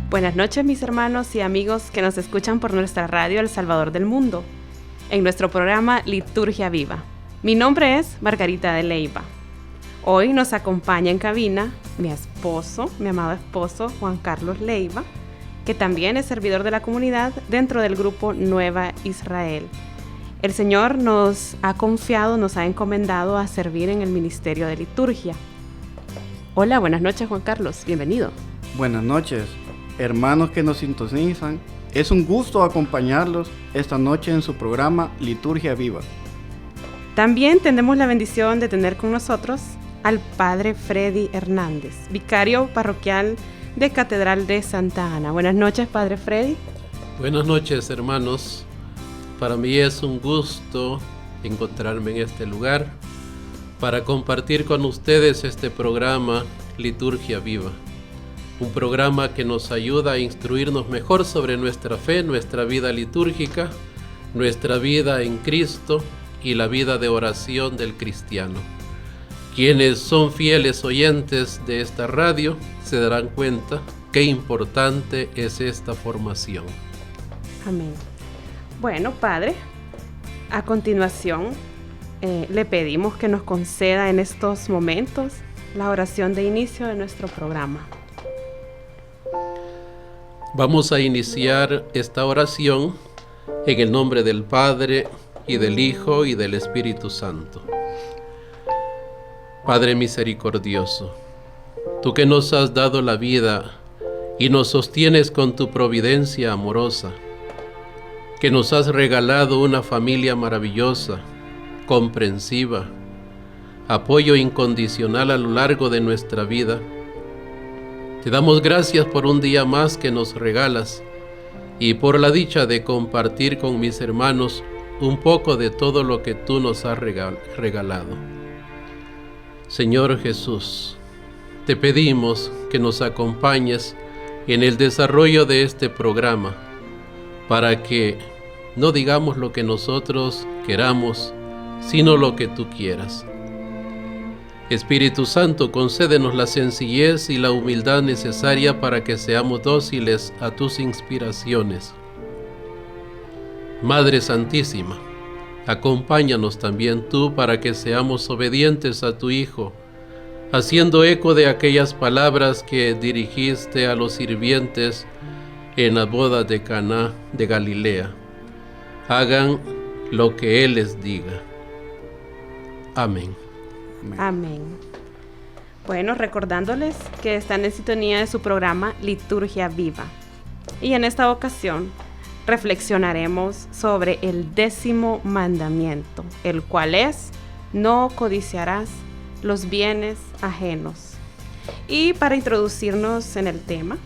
Buenas noches, mis hermanos y amigos que nos escuchan por nuestra radio El Salvador del Mundo, en nuestro programa Liturgia Viva. Mi nombre es Margarita de Leiva. Hoy nos acompaña en cabina mi amado esposo, Juan Carlos Leiva, que también es servidor de la comunidad dentro del grupo Nueva Israel. El Señor nos ha confiado, nos ha encomendado a servir en el ministerio de liturgia. Hola, buenas noches, Juan Carlos, bienvenido. Buenas noches, hermanos que nos sintonizan. Es un gusto acompañarlos esta noche en su programa Liturgia Viva. También tenemos la bendición de tener con nosotros al Padre Freddy Hernández, vicario parroquial de Catedral de Santa Ana. Buenas noches, Padre Freddy. Buenas noches, hermanos. Para mí es un gusto encontrarme en este lugar para compartir con ustedes este programa Liturgia Viva. Un programa que nos ayuda a instruirnos mejor sobre nuestra fe, nuestra vida litúrgica, nuestra vida en Cristo y la vida de oración del cristiano. Quienes son fieles oyentes de esta radio se darán cuenta qué importante es esta formación. Amén. Bueno, Padre, a continuación le pedimos que nos conceda en estos momentos la oración de inicio de nuestro programa. Vamos a iniciar esta oración en el nombre del Padre, y del Hijo, y del Espíritu Santo. Padre misericordioso, tú que nos has dado la vida y nos sostienes con tu providencia amorosa, que nos has regalado una familia maravillosa, comprensiva, apoyo incondicional a lo largo de nuestra vida, te damos gracias por un día más que nos regalas y por la dicha de compartir con mis hermanos un poco de todo lo que tú nos has regalado. Señor Jesús, te pedimos que nos acompañes en el desarrollo de este programa para que no digamos lo que nosotros queramos, sino lo que tú quieras. Espíritu Santo, concédenos la sencillez y la humildad necesaria para que seamos dóciles a tus inspiraciones. Madre Santísima, acompáñanos también tú para que seamos obedientes a tu Hijo, haciendo eco de aquellas palabras que dirigiste a los sirvientes en la boda de Caná de Galilea. Hagan lo que Él les diga. Amén. Amén. Bueno, recordándoles que están en sintonía de su programa Liturgia Viva. Y en esta ocasión reflexionaremos sobre el 10º mandamiento, el cual es: no codiciarás los bienes ajenos. Y para introducirnos en el tema,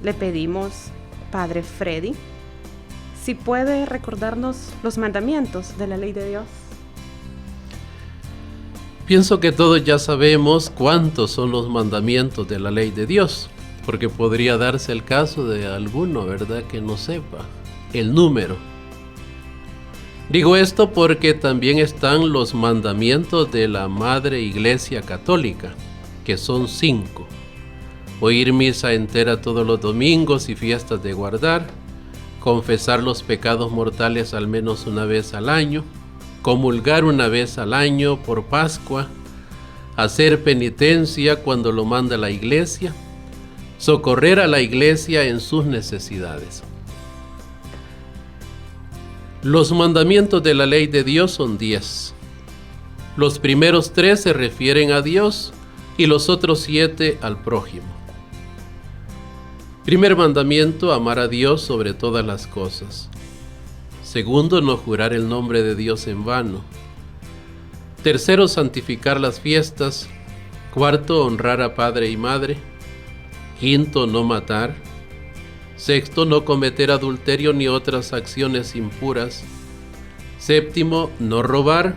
le pedimos, Padre Freddy, si puede recordarnos los mandamientos de la ley de Dios. Pienso que todos ya sabemos cuántos son los mandamientos de la ley de Dios, porque podría darse el caso de alguno, ¿verdad?, que no sepa el número. Digo esto porque también están los mandamientos de la Madre Iglesia Católica, que son 5. Oír misa entera todos los domingos y fiestas de guardar, confesar los pecados mortales al menos una vez al año, comulgar una vez al año por Pascua, hacer penitencia cuando lo manda la Iglesia, socorrer a la Iglesia en sus necesidades. Los mandamientos de la ley de Dios son 10. Los primeros 3 se refieren a Dios y los otros 7 al prójimo. Primer mandamiento: amar a Dios sobre todas las cosas. Segundo, no jurar el nombre de Dios en vano. Tercero, santificar las fiestas. Cuarto, honrar a padre y madre. Quinto, no matar. Sexto, no cometer adulterio ni otras acciones impuras. Séptimo, no robar.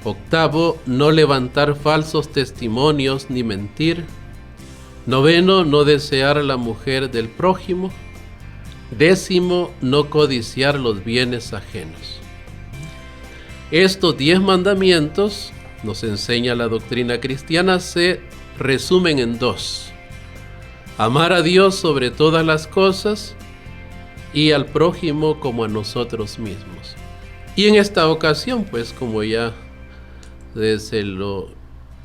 Octavo, no levantar falsos testimonios ni mentir. Noveno, no desear a la mujer del prójimo. Décimo, no codiciar los bienes ajenos. Estos 10 mandamientos, nos enseña la doctrina cristiana, se resumen en 2. amar a Dios sobre todas las cosas y al prójimo como a nosotros mismos. Y en esta ocasión, pues como ya se lo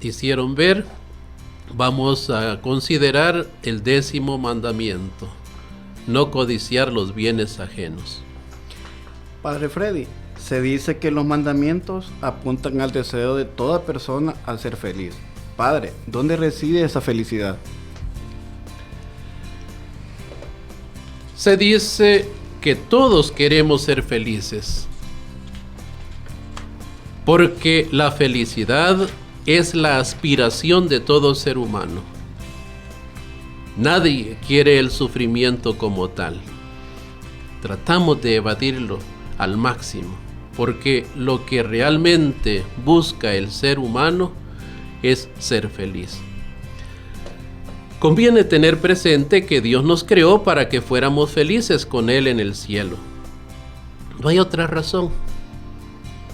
hicieron ver, vamos a considerar el 10º mandamiento: no codiciar los bienes ajenos. Padre Freddy, se dice que los mandamientos apuntan al deseo de toda persona al ser feliz. Padre, ¿dónde reside esa felicidad? Se dice que todos queremos ser felices, porque la felicidad es la aspiración de todo ser humano. Nadie quiere el sufrimiento como tal. Tratamos de evadirlo al máximo, porque lo que realmente busca el ser humano es ser feliz. Conviene tener presente que Dios nos creó para que fuéramos felices con Él en el cielo. No hay otra razón.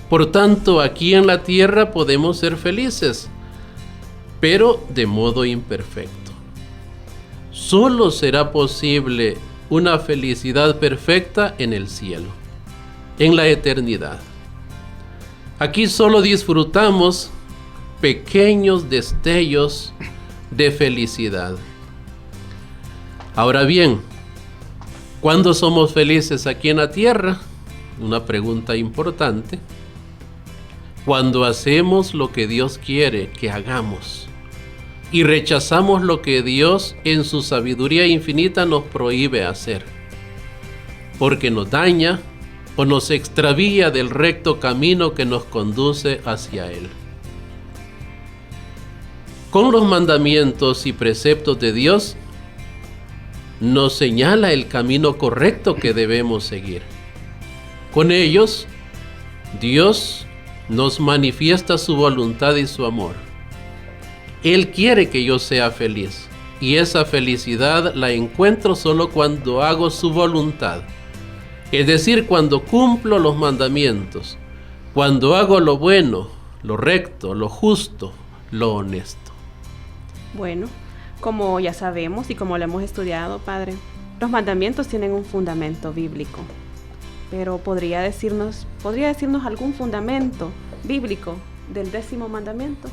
Por tanto, aquí en la tierra podemos ser felices, pero de modo imperfecto. Solo será posible una felicidad perfecta en el cielo, en la eternidad. Aquí solo disfrutamos pequeños destellos de felicidad. Ahora bien, ¿cuándo somos felices aquí en la tierra? Una pregunta importante. Cuando hacemos lo que Dios quiere que hagamos y rechazamos lo que Dios en su sabiduría infinita nos prohíbe hacer, porque nos daña o nos extravía del recto camino que nos conduce hacia Él. Con los mandamientos y preceptos de Dios nos señala el camino correcto que debemos seguir. Con ellos, Dios nos manifiesta su voluntad y su amor. Él quiere que yo sea feliz, y esa felicidad la encuentro solo cuando hago su voluntad. Es decir, cuando cumplo los mandamientos, cuando hago lo bueno, lo recto, lo justo, lo honesto. Bueno, como ya sabemos y como lo hemos estudiado, Padre, los mandamientos tienen un fundamento bíblico. Pero ¿podría decirnos algún fundamento bíblico del 10º mandamiento?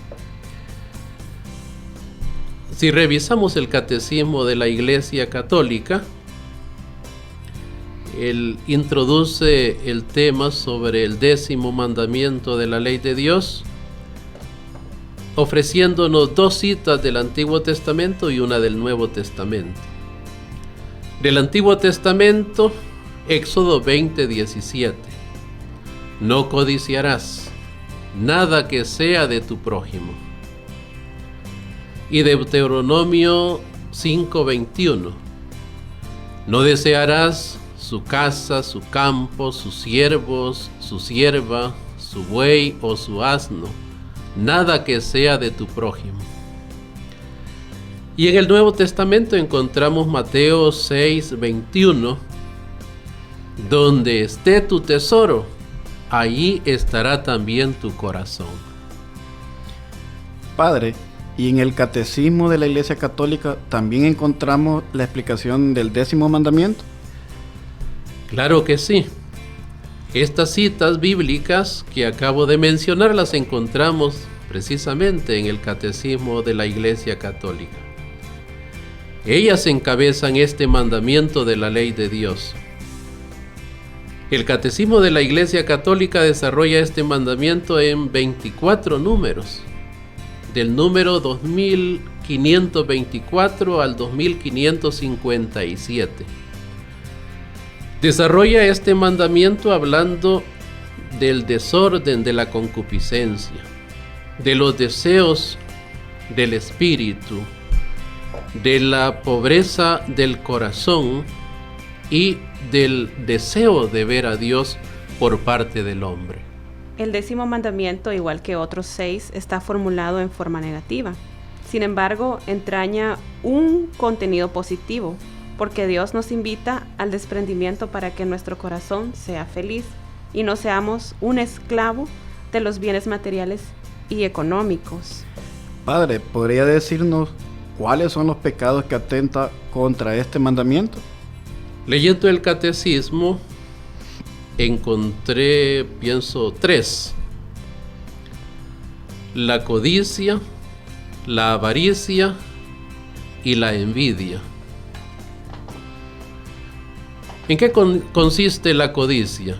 Si revisamos el Catecismo de la Iglesia Católica, él introduce el tema sobre el 10º mandamiento de la ley de Dios, ofreciéndonos 2 citas del Antiguo Testamento y una del Nuevo Testamento. Del Antiguo Testamento, Éxodo 20:17. No codiciarás nada que sea de tu prójimo. Y Deuteronomio 5:21. No desearás su casa, su campo, sus siervos, su sierva, su buey o su asno, nada que sea de tu prójimo. Y en el Nuevo Testamento encontramos Mateo 6:21, donde esté tu tesoro, allí estará también tu corazón. Padre, y en el Catecismo de la Iglesia Católica también encontramos la explicación del 10º mandamiento. Claro que sí. Estas citas bíblicas que acabo de mencionar las encontramos precisamente en el Catecismo de la Iglesia Católica. Ellas encabezan este mandamiento de la ley de Dios. El Catecismo de la Iglesia Católica desarrolla este mandamiento en 24 números, del número 2524 al 2557. Desarrolla este mandamiento hablando del desorden de la concupiscencia, de los deseos del espíritu, de la pobreza del corazón y del deseo de ver a Dios por parte del hombre. El 10º mandamiento, igual que otros 6, está formulado en forma negativa. Sin embargo, entraña un contenido positivo, porque Dios nos invita al desprendimiento para que nuestro corazón sea feliz y no seamos un esclavo de los bienes materiales y económicos. Padre, ¿podría decirnos ¿cuáles son los pecados que atentan contra este mandamiento? Leyendo el catecismo, encontré, pienso, 3. La codicia, la avaricia y la envidia. ¿En qué consiste la codicia?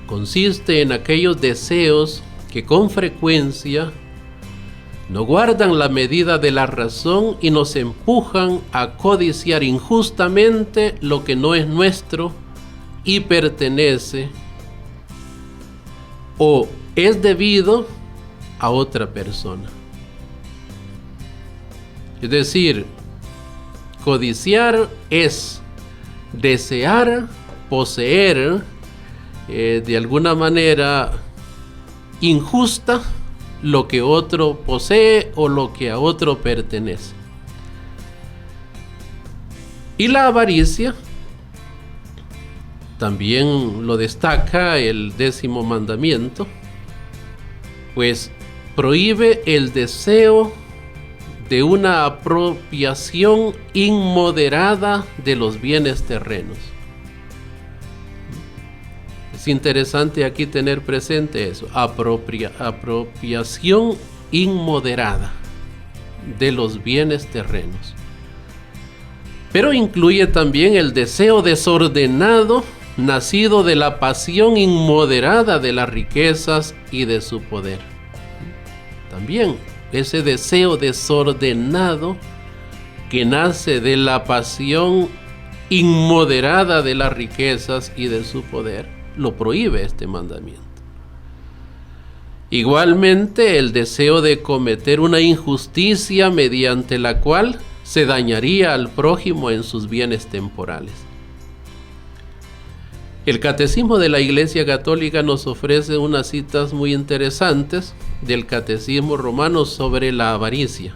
Consiste en aquellos deseos que con frecuencia no guardan la medida de la razón y nos empujan a codiciar injustamente lo que no es nuestro y pertenece o es debido a otra persona. Es decir, codiciar es desear, poseer de alguna manera injusta lo que otro posee o lo que a otro pertenece. Y la avaricia también lo destaca el 10º mandamiento, pues prohíbe el deseo de una apropiación inmoderada de los bienes terrenos. Es interesante aquí tener presente eso, apropiación inmoderada de los bienes terrenos. Pero incluye también el deseo desordenado nacido de la pasión inmoderada de las riquezas y de su poder. También ese deseo desordenado que nace de la pasión inmoderada de las riquezas y de su poder, lo prohíbe este mandamiento. Igualmente, el deseo de cometer una injusticia mediante la cual se dañaría al prójimo en sus bienes temporales. El Catecismo de la Iglesia Católica nos ofrece unas citas muy interesantes del Catecismo Romano sobre la avaricia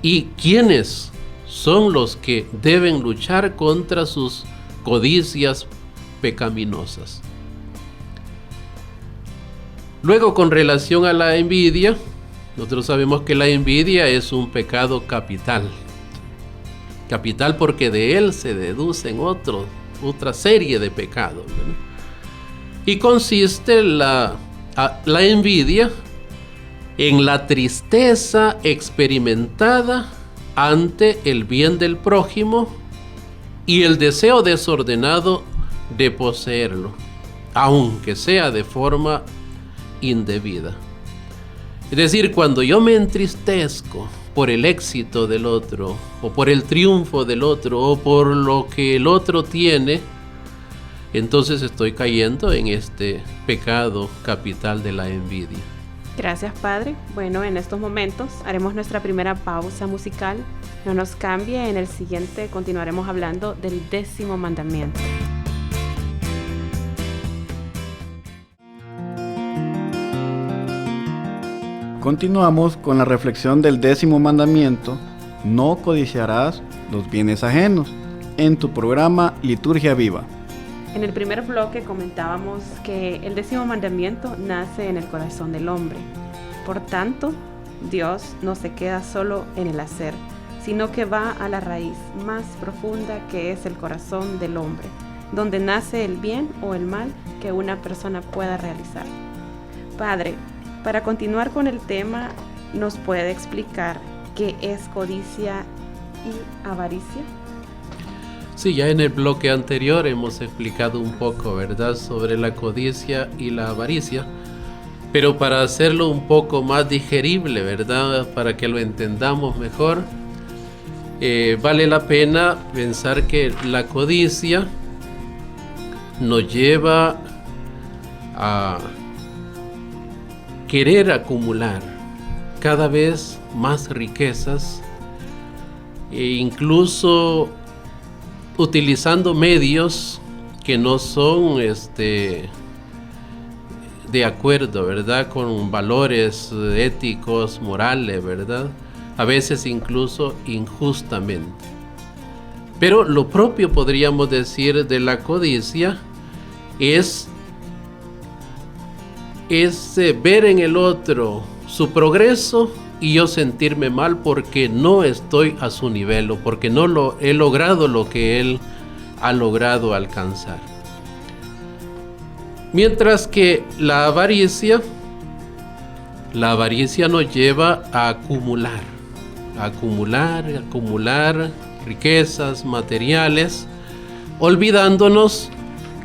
y quiénes son los que deben luchar contra sus codicias pecaminosas. Luego, con relación a la envidia, nosotros sabemos que la envidia es un pecado capital. Capital porque de él se deducen otra serie de pecados, ¿verdad? Y consiste la envidia en la tristeza experimentada ante el bien del prójimo y el deseo desordenado de poseerlo, aunque sea de forma indebida. Es decir, cuando yo me entristezco por el éxito del otro, o por el triunfo del otro, o por lo que el otro tiene, entonces estoy cayendo en este pecado capital de la envidia. Gracias, Padre. Bueno, en estos momentos haremos nuestra primera pausa musical. No nos cambie, en el siguiente continuaremos hablando del 10º mandamiento. Continuamos con la reflexión del 10º mandamiento: no codiciarás los bienes ajenos, en tu programa Liturgia Viva. En el primer bloque comentábamos que el 10º mandamiento nace en el corazón del hombre. Por tanto, Dios no se queda solo en el hacer, sino que va a la raíz más profunda que es el corazón del hombre, donde nace el bien o el mal que una persona pueda realizar. Padre, para continuar con el tema, ¿nos puede explicar qué es codicia y avaricia? Sí, ya en el bloque anterior hemos explicado un poco, ¿verdad?, sobre la codicia y la avaricia, pero para hacerlo un poco más digerible, ¿verdad?, para que lo entendamos mejor, vale la pena pensar que la codicia nos lleva a querer acumular cada vez más riquezas e incluso utilizando medios que no son de acuerdo, ¿verdad?, con valores éticos, morales, ¿verdad?, a veces incluso injustamente. Pero lo propio, podríamos decir, de la codicia es ver en el otro su progreso y yo sentirme mal porque no estoy a su nivel o porque no he logrado lo que él ha logrado alcanzar. Mientras que la avaricia nos lleva a acumular riquezas materiales, olvidándonos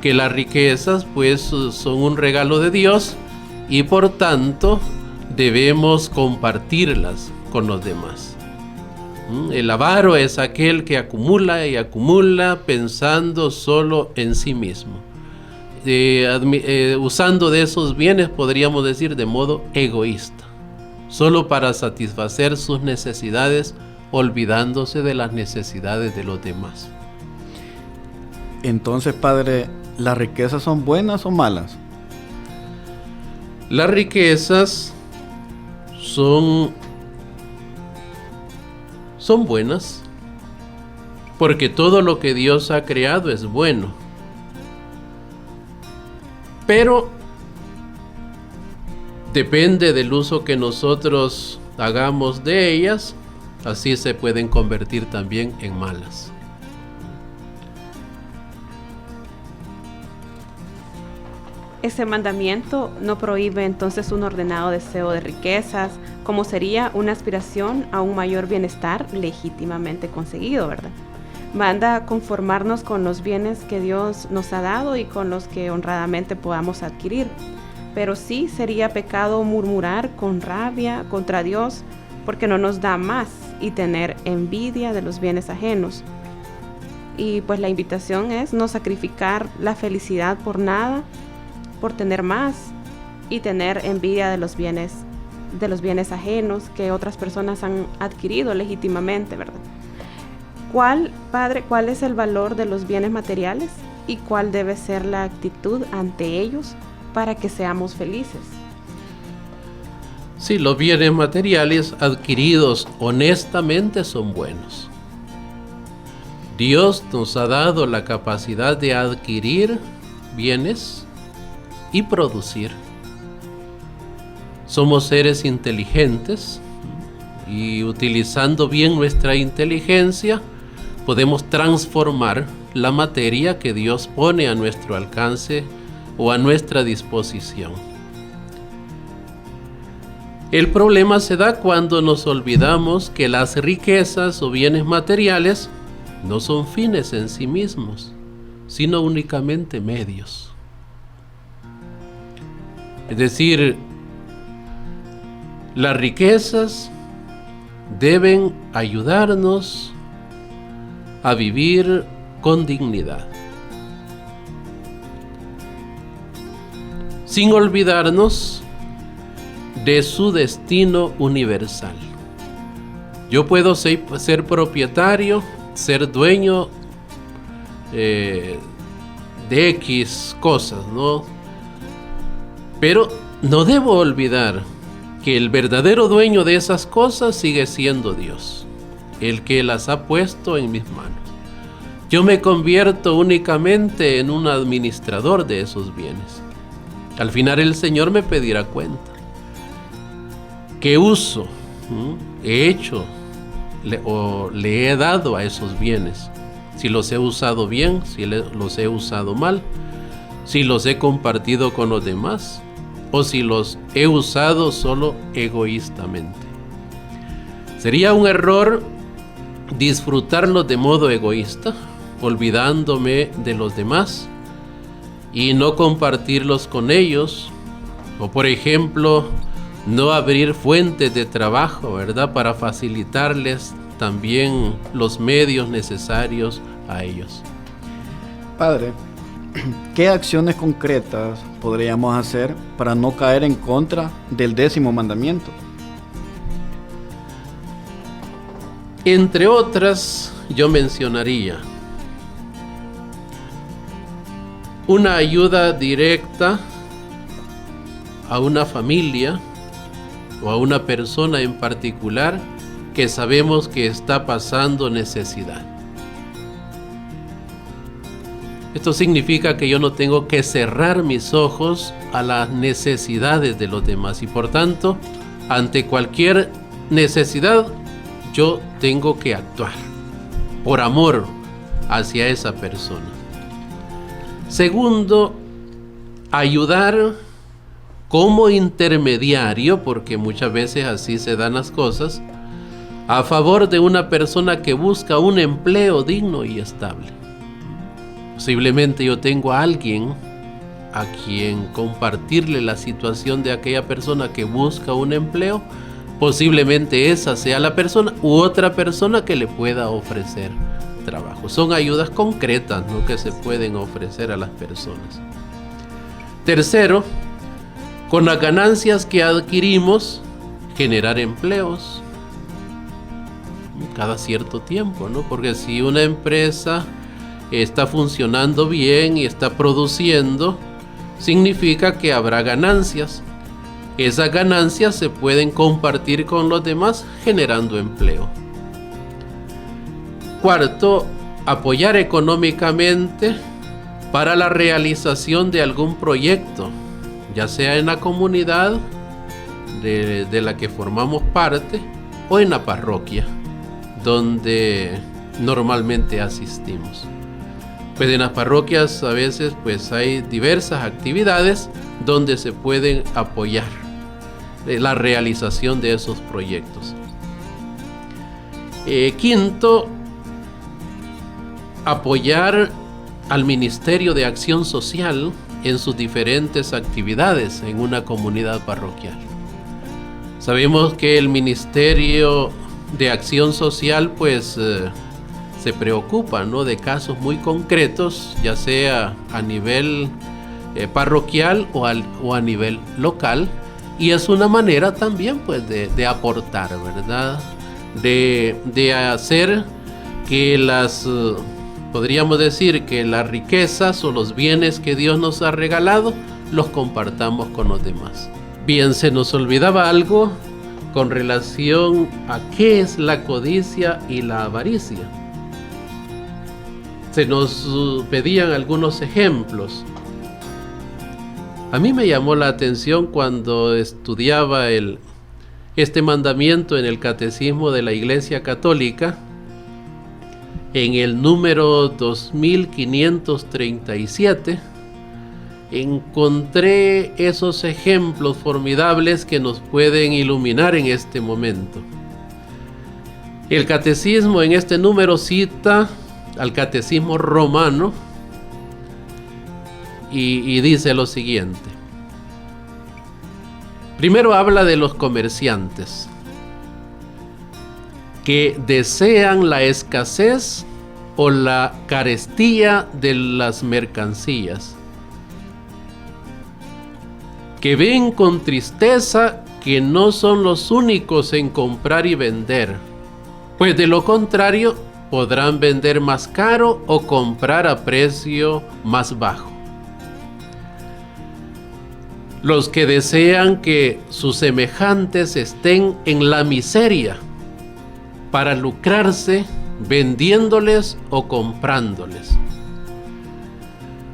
que las riquezas pues son un regalo de Dios y por tanto debemos compartirlas con los demás. El avaro es aquel que acumula y acumula pensando solo en sí mismo, usando de esos bienes, podríamos decir, de modo egoísta, solo para satisfacer sus necesidades, olvidándose de las necesidades de los demás. Entonces, Padre, ¿las riquezas son buenas o malas? Las riquezas son buenas, porque todo lo que Dios ha creado es bueno. Pero depende del uso que nosotros hagamos de ellas, así se pueden convertir también en malas. Ese mandamiento no prohíbe entonces un ordenado deseo de riquezas, como sería una aspiración a un mayor bienestar legítimamente conseguido, ¿verdad? Manda a conformarnos con los bienes que Dios nos ha dado y con los que honradamente podamos adquirir. Pero sí sería pecado murmurar con rabia contra Dios porque no nos da más y tener envidia de los bienes ajenos. Y pues la invitación es no sacrificar la felicidad por nada, por tener más y tener envidia de los bienes ajenos que otras personas han adquirido legítimamente, ¿verdad? Padre, ¿cuál es el valor de los bienes materiales y cuál debe ser la actitud ante ellos para que seamos felices? Sí, los bienes materiales adquiridos honestamente son buenos. Dios nos ha dado la capacidad de adquirir bienes y producir. Somos seres inteligentes y utilizando bien nuestra inteligencia podemos transformar la materia que Dios pone a nuestro alcance o a nuestra disposición. El problema se da cuando nos olvidamos que las riquezas o bienes materiales no son fines en sí mismos, sino únicamente medios. Es decir, las riquezas deben ayudarnos a vivir con dignidad, sin olvidarnos de su destino universal. Yo puedo ser propietario, ser dueño de X cosas, ¿no? Pero no debo olvidar que el verdadero dueño de esas cosas sigue siendo Dios, el que las ha puesto en mis manos. Yo me convierto únicamente en un administrador de esos bienes. Al final el Señor me pedirá cuenta. ¿Qué uso he hecho o le he dado a esos bienes? Si los he usado bien, si los he usado mal, si los he compartido con los demás o si los he usado solo egoístamente. Sería un error disfrutarlos de modo egoísta, olvidándome de los demás y no compartirlos con ellos, o por ejemplo, no abrir fuentes de trabajo, ¿verdad?, para facilitarles también los medios necesarios a ellos. Padre, ¿qué acciones concretas podríamos hacer para no caer en contra del 10º mandamiento? Entre otras, yo mencionaría una ayuda directa a una familia o a una persona en particular que sabemos que está pasando necesidad. Esto significa que yo no tengo que cerrar mis ojos a las necesidades de los demás y por tanto, ante cualquier necesidad, yo tengo que actuar por amor hacia esa persona. Segundo, ayudar como intermediario, porque muchas veces así se dan las cosas, a favor de una persona que busca un empleo digno y estable. Posiblemente yo tengo a alguien a quien compartirle la situación de aquella persona que busca un empleo. Posiblemente esa sea la persona u otra persona que le pueda ofrecer trabajo. Son ayudas concretas, ¿no?, que se pueden ofrecer a las personas. Tercero, con las ganancias que adquirimos, generar empleos cada cierto tiempo, ¿no? Porque si una empresa está funcionando bien y está produciendo, significa que habrá ganancias. Esas ganancias se pueden compartir con los demás generando empleo. Cuarto, apoyar económicamente para la realización de algún proyecto, ya sea en la comunidad de la que formamos parte o en la parroquia donde normalmente asistimos. Pues en las parroquias a veces pues hay diversas actividades donde se pueden apoyar la realización de esos proyectos. Quinto, apoyar al Ministerio de Acción Social en sus diferentes actividades en una comunidad parroquial. Sabemos que el Ministerio de Acción Social pues se preocupa, ¿no?, de casos muy concretos, ya sea a nivel parroquial o a nivel local, y es una manera también pues de aportar, ¿verdad?, de hacer que podríamos decir que las riquezas o los bienes que Dios nos ha regalado los compartamos con los demás. Bien, se nos olvidaba algo con relación a qué es la codicia y la avaricia. Se nos pedían algunos ejemplos. A mí me llamó la atención cuando estudiaba este mandamiento en el Catecismo de la Iglesia Católica, en el número 2537, encontré esos ejemplos formidables que nos pueden iluminar en este momento. El Catecismo en este número cita al Catecismo Romano y dice lo siguiente. Primero habla de los comerciantes que desean la escasez o la carestía de las mercancías, que ven con tristeza que no son los únicos en comprar y vender, pues de lo contrario podrán vender más caro o comprar a precio más bajo. Los que desean que sus semejantes estén en la miseria para lucrarse vendiéndoles o comprándoles.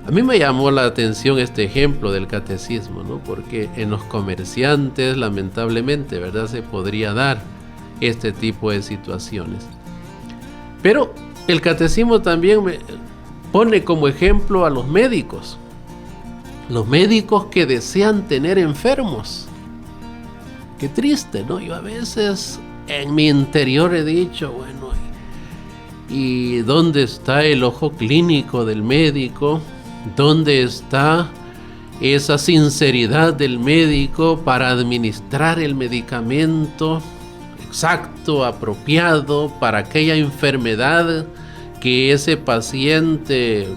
A mí me llamó la atención este ejemplo del catecismo, ¿no? Porque en los comerciantes, lamentablemente, ¿verdad?, se podría dar este tipo de situaciones. Pero el catecismo también me pone como ejemplo a los médicos que desean tener enfermos. Qué triste, ¿no? Yo a veces en mi interior he dicho, bueno, ¿y dónde está el ojo clínico del médico? ¿Dónde está esa sinceridad del médico para administrar el medicamento exacto, apropiado para aquella enfermedad que ese paciente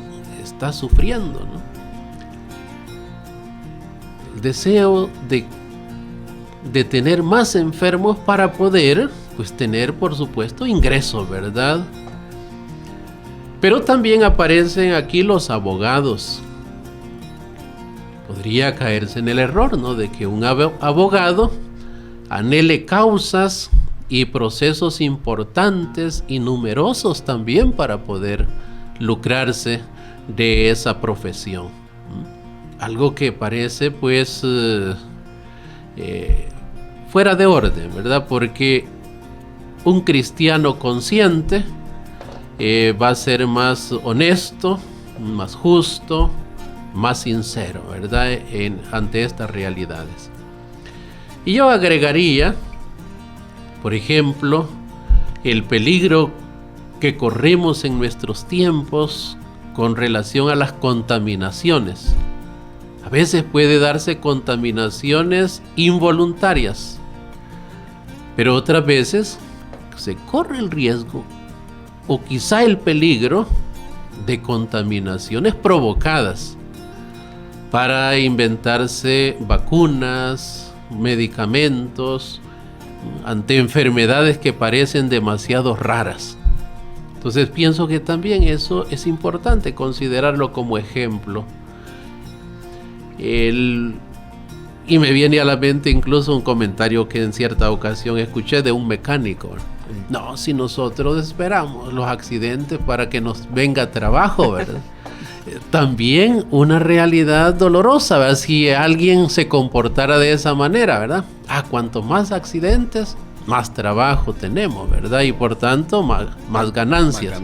está sufriendo, ¿no? El deseo de tener más enfermos para poder, pues, tener, por supuesto, ingresos, ¿verdad? Pero también aparecen aquí los abogados. Podría caerse en el error, ¿no?, de que un abogado anhele causas y procesos importantes y numerosos también para poder lucrarse de esa profesión. Algo que parece, pues, fuera de orden, ¿verdad? Porque un cristiano consciente va a ser más honesto, más justo, más sincero, ¿verdad? Ante estas realidades. Y yo agregaría, por ejemplo, el peligro que corremos en nuestros tiempos con relación a las contaminaciones. A veces puede darse contaminaciones involuntarias, pero otras veces se corre el riesgo o quizá el peligro de contaminaciones provocadas para inventarse vacunas, medicamentos ante enfermedades que parecen demasiado raras. Entonces pienso que también eso es importante considerarlo como ejemplo. Y me viene a la mente incluso un comentario que en cierta ocasión escuché de un mecánico. No, si nosotros esperamos los accidentes para que nos venga trabajo, ¿verdad? También una realidad dolorosa, ¿verdad? Si alguien se comportara de esa manera, ¿verdad? Cuanto más accidentes, más trabajo tenemos, ¿verdad? Y por tanto, más ganancias.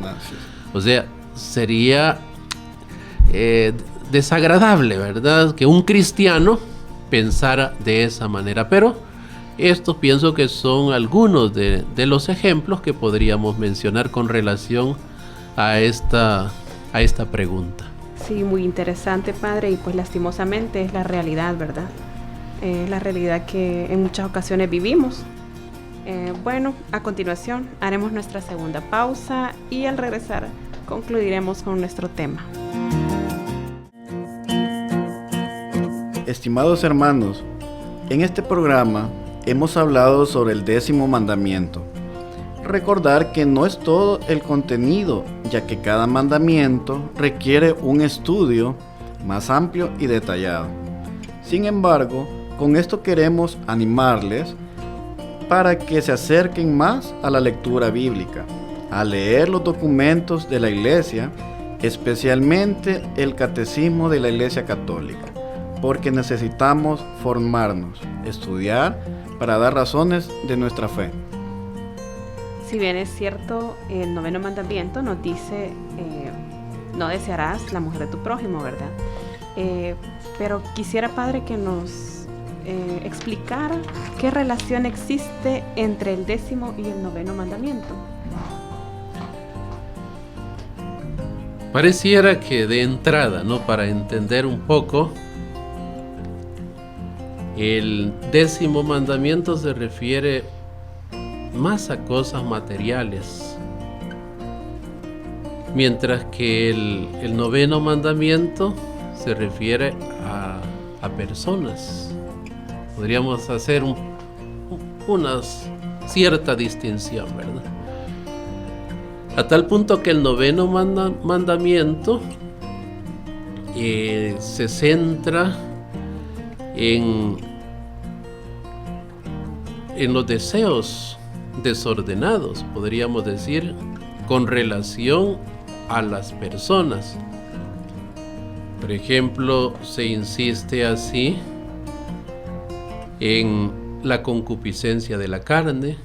O sea, sería desagradable, ¿verdad? Que un cristiano pensara de esa manera. Pero estos pienso que son algunos de los ejemplos que podríamos mencionar con relación a esta pregunta. Sí, muy interesante, padre, y pues lastimosamente es la realidad, ¿verdad? La realidad que en muchas ocasiones vivimos. Bueno, a continuación haremos nuestra segunda pausa y al regresar concluiremos con nuestro tema. Estimados hermanos, en este programa hemos hablado sobre el 10º mandamiento. Recordar que no es todo el contenido, ya que cada mandamiento requiere un estudio más amplio y detallado. Sin embargo, con esto queremos animarles para que se acerquen más a la lectura bíblica, a leer los documentos de la Iglesia, especialmente el Catecismo de la Iglesia Católica, porque necesitamos formarnos, estudiar para dar razones de nuestra fe. Si bien es cierto, el 9º mandamiento nos dice no desearás la mujer de tu prójimo, ¿verdad? Pero quisiera, padre, que nos explicara qué relación existe entre el 10º y el 9º mandamiento. Pareciera que de entrada, ¿no? Para entender un poco, el 10º mandamiento se refiere más a cosas materiales, mientras que el 9º mandamiento se refiere a personas. Podríamos hacer una cierta distinción, ¿verdad? A tal punto que el 9º mandamiento se centra en los deseos desordenados, podríamos decir, con relación a las personas. Por ejemplo, se insiste así en la concupiscencia de la carne,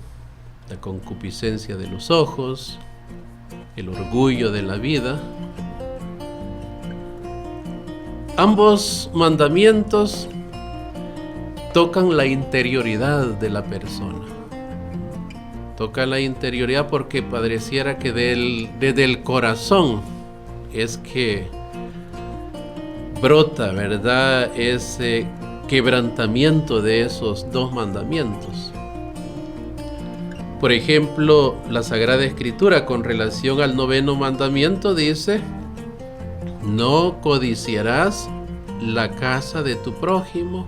la concupiscencia de los ojos, el orgullo de la vida. Ambos mandamientos tocan la interioridad de la persona. Tocan la interioridad porque pareciera que desde el corazón es que brota, ¿verdad?, ese quebrantamiento de esos dos mandamientos. Por ejemplo, la Sagrada Escritura con relación al 9º mandamiento dice: no codiciarás la casa de tu prójimo,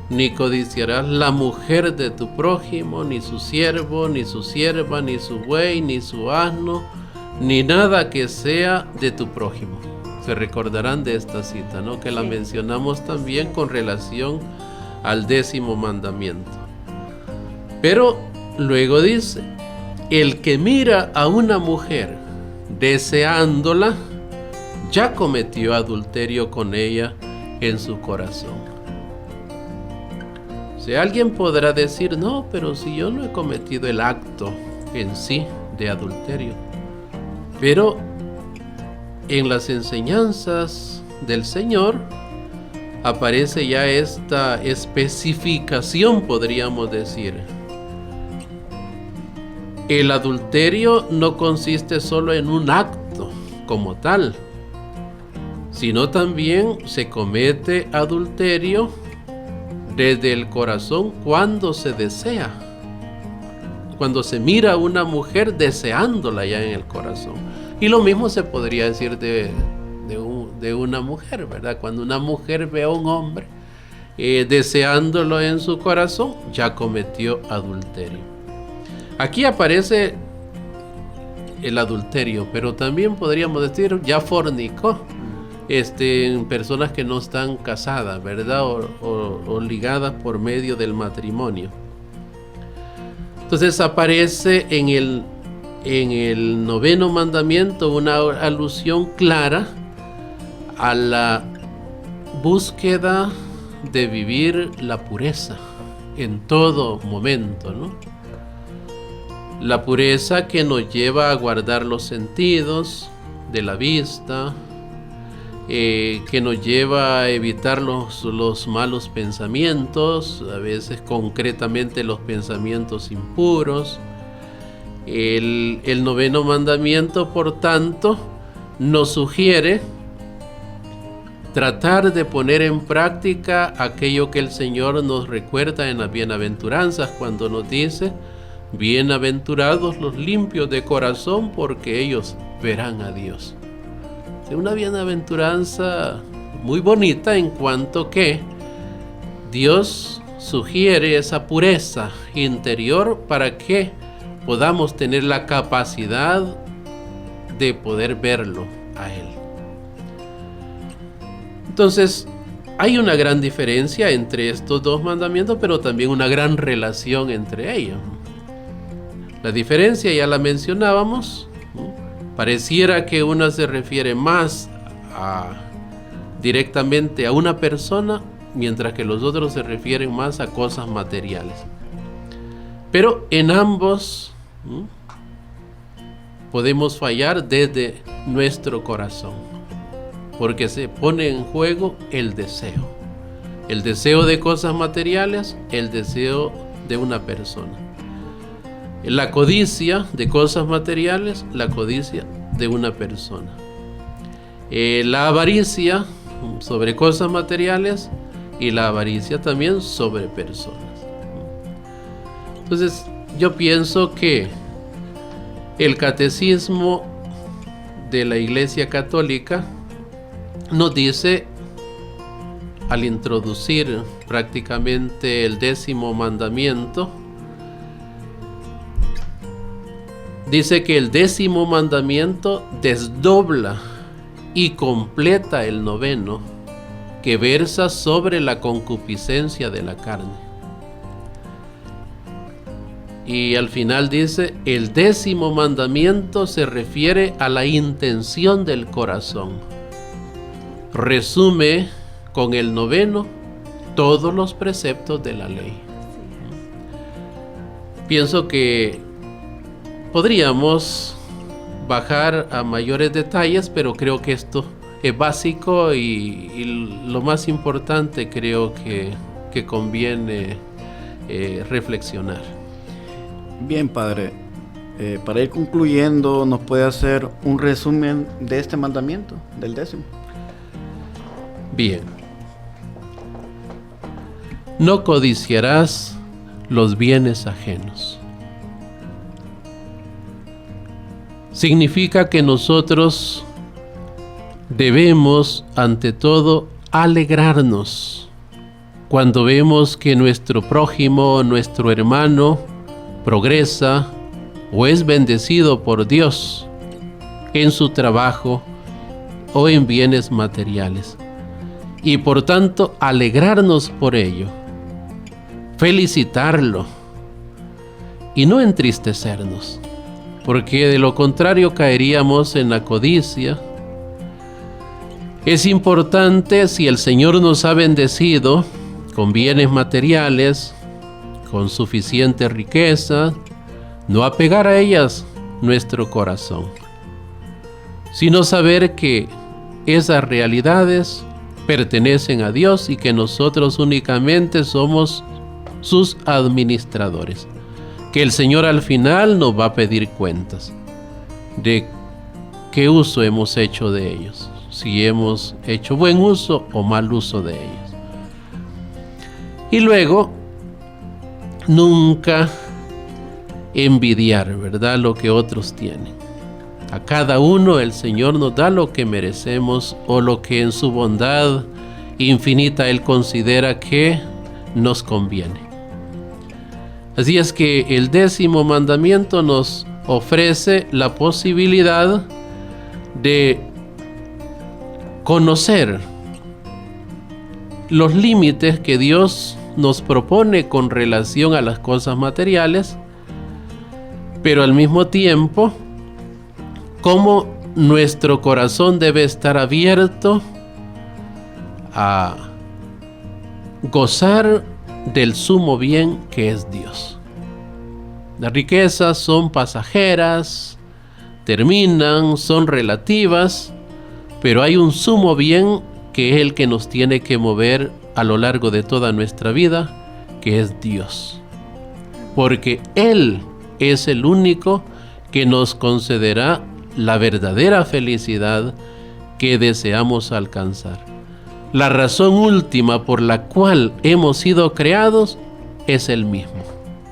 ni codiciarás la mujer de tu prójimo, ni su siervo, ni su sierva, ni su buey, ni su asno, ni nada que sea de tu prójimo. Se recordarán de esta cita, ¿no? Que la mencionamos también con relación al 10º mandamiento. Pero luego dice: el que mira a una mujer deseándola, ya cometió adulterio con ella en su corazón. Si alguien podrá decir, no, pero si yo no he cometido el acto en sí de adulterio. Pero en las enseñanzas del Señor aparece ya esta especificación, podríamos decir. El adulterio no consiste solo en un acto como tal, sino también se comete adulterio desde el corazón cuando se desea, cuando se mira a una mujer deseándola ya en el corazón. Y lo mismo se podría decir de una mujer, ¿verdad? Cuando una mujer ve a un hombre deseándolo en su corazón, ya cometió adulterio. Aquí aparece el adulterio, pero también podríamos decir ya fornicó. En personas que no están casadas, ¿verdad? O ligadas por medio del matrimonio. Entonces aparece en el 9º mandamiento una alusión clara a la búsqueda de vivir la pureza en todo momento, ¿no? La pureza que nos lleva a guardar los sentidos de la vista, que nos lleva a evitar los malos pensamientos, a veces concretamente los pensamientos impuros. El 9º mandamiento, por tanto, nos sugiere tratar de poner en práctica aquello que el Señor nos recuerda en las bienaventuranzas, cuando nos dice: bienaventurados los limpios de corazón, porque ellos verán a Dios. Una bienaventuranza muy bonita, en cuanto que Dios sugiere esa pureza interior para que podamos tener la capacidad de poder verlo a Él. Entonces, hay una gran diferencia entre estos dos mandamientos, pero también una gran relación entre ellos. La diferencia ya la mencionábamos. Pareciera que una se refiere más directamente a una persona, mientras que los otros se refieren más a cosas materiales. Pero en ambos podemos fallar desde nuestro corazón, porque se pone en juego el deseo de cosas materiales, el deseo de una persona. La codicia de cosas materiales, la codicia de una persona. La avaricia sobre cosas materiales y la avaricia también sobre personas. Entonces, yo pienso que el catecismo de la Iglesia Católica nos dice, al introducir prácticamente el 10º mandamiento, dice que el 10º mandamiento desdobla y completa el 9º, que versa sobre la concupiscencia de la carne. Y al final dice, el 10º mandamiento se refiere a la intención del corazón. Resume con el 9º todos los preceptos de la ley. Pienso que podríamos bajar a mayores detalles, pero creo que esto es básico y lo más importante creo que conviene reflexionar. Bien, Padre, para ir concluyendo, ¿nos puede hacer un resumen de este mandamiento, del 10º? Bien. No codiciarás los bienes ajenos. Significa que nosotros debemos, ante todo, alegrarnos cuando vemos que nuestro prójimo, nuestro hermano, progresa o es bendecido por Dios en su trabajo o en bienes materiales. Y por tanto, alegrarnos por ello, felicitarlo y no entristecernos, porque de lo contrario caeríamos en la codicia. Es importante, si el Señor nos ha bendecido con bienes materiales, con suficiente riqueza, no apegar a ellas nuestro corazón, sino saber que esas realidades pertenecen a Dios y que nosotros únicamente somos sus administradores, que el Señor al final nos va a pedir cuentas de qué uso hemos hecho de ellos, si hemos hecho buen uso o mal uso de ellos. Y luego, nunca envidiar, ¿verdad?, lo que otros tienen. A cada uno el Señor nos da lo que merecemos o lo que en su bondad infinita Él considera que nos conviene. Así es que el 10º mandamiento nos ofrece la posibilidad de conocer los límites que Dios nos propone con relación a las cosas materiales, pero al mismo tiempo cómo nuestro corazón debe estar abierto a gozar del sumo bien que es Dios. Las riquezas son pasajeras, terminan, son relativas, pero hay un sumo bien que es el que nos tiene que mover a lo largo de toda nuestra vida, que es Dios. Porque Él es el único que nos concederá la verdadera felicidad que deseamos alcanzar. La razón última por la cual hemos sido creados es Él mismo.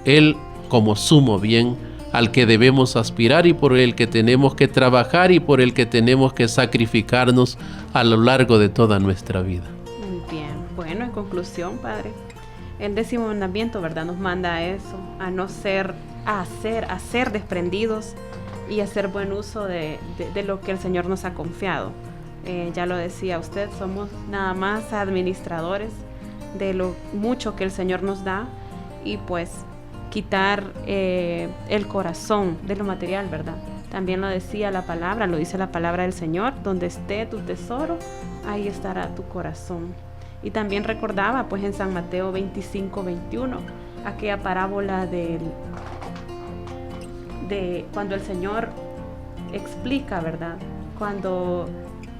Él como sumo bien al que debemos aspirar y por el que tenemos que trabajar y por el que tenemos que sacrificarnos a lo largo de toda nuestra vida. Bien, bueno, en conclusión, Padre, el 10º mandamiento, ¿verdad?, nos manda a eso, a no ser, a ser desprendidos y hacer buen uso de lo que el Señor nos ha confiado. Ya lo decía usted, somos nada más administradores de lo mucho que el Señor nos da y pues quitar el corazón de lo material, ¿verdad? También lo decía la palabra, lo dice la palabra del Señor, donde esté tu tesoro, ahí estará tu corazón. Y también recordaba pues en San Mateo 25:21 aquella parábola de cuando el Señor explica, ¿verdad? Cuando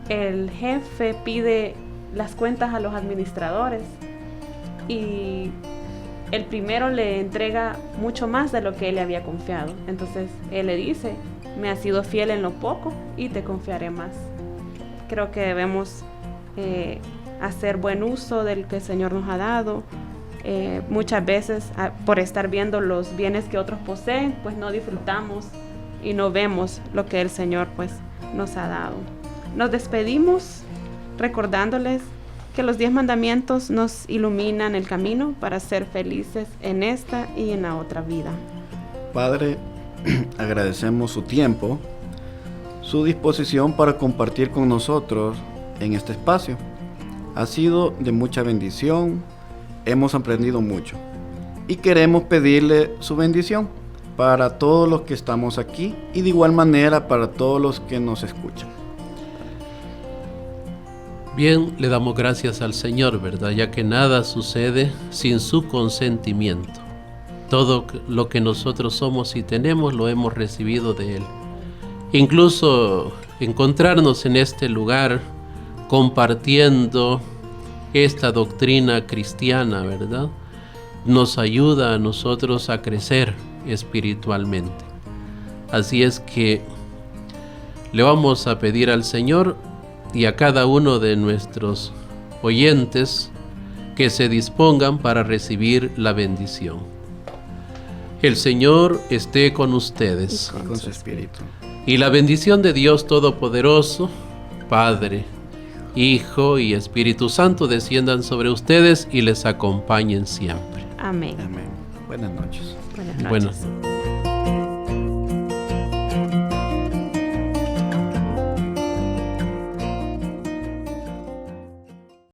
el jefe pide las cuentas a los administradores y el primero le entrega mucho más de lo que él le había confiado. Entonces él le dice, me has sido fiel en lo poco y te confiaré más. Creo que debemos hacer buen uso del que el Señor nos ha dado. Muchas veces por estar viendo los bienes que otros poseen, pues no disfrutamos y no vemos lo que el Señor pues nos ha dado. Nos despedimos recordándoles que los 10 mandamientos nos iluminan el camino para ser felices en esta y en la otra vida. Padre, agradecemos su tiempo, su disposición para compartir con nosotros en este espacio. Ha sido de mucha bendición, hemos aprendido mucho y queremos pedirle su bendición para todos los que estamos aquí y de igual manera para todos los que nos escuchan. Bien, le damos gracias al Señor, ¿verdad? Ya que nada sucede sin su consentimiento. Todo lo que nosotros somos y tenemos lo hemos recibido de Él. Incluso encontrarnos en este lugar compartiendo esta doctrina cristiana, ¿verdad?, nos ayuda a nosotros a crecer espiritualmente. Así es que le vamos a pedir al Señor y a cada uno de nuestros oyentes que se dispongan para recibir la bendición. El Señor esté con ustedes. Y con su espíritu. Y la bendición de Dios Todopoderoso, Padre, Hijo y Espíritu Santo desciendan sobre ustedes y les acompañen siempre. Amén. Amén. Buenas noches. Buenas noches. Bueno.